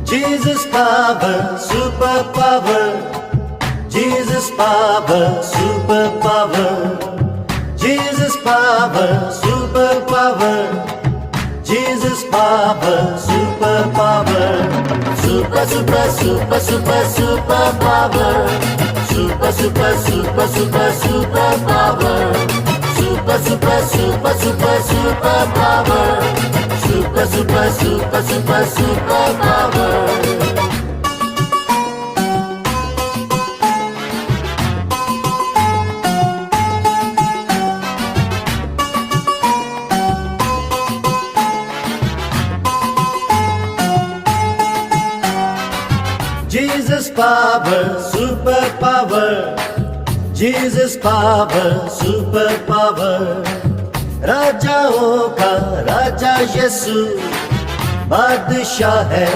Jesus power, super power. Jesus power, super power. Jesus power, super power. Jesus power, super power. Super, super, super, super, super power. Super, super, super, super, super power. Super, super, super, super, super power. Super, super, super, super, super power. Jesus power, super power. Jesus power, super power. राजाओं का राजा यीशु बादशाह है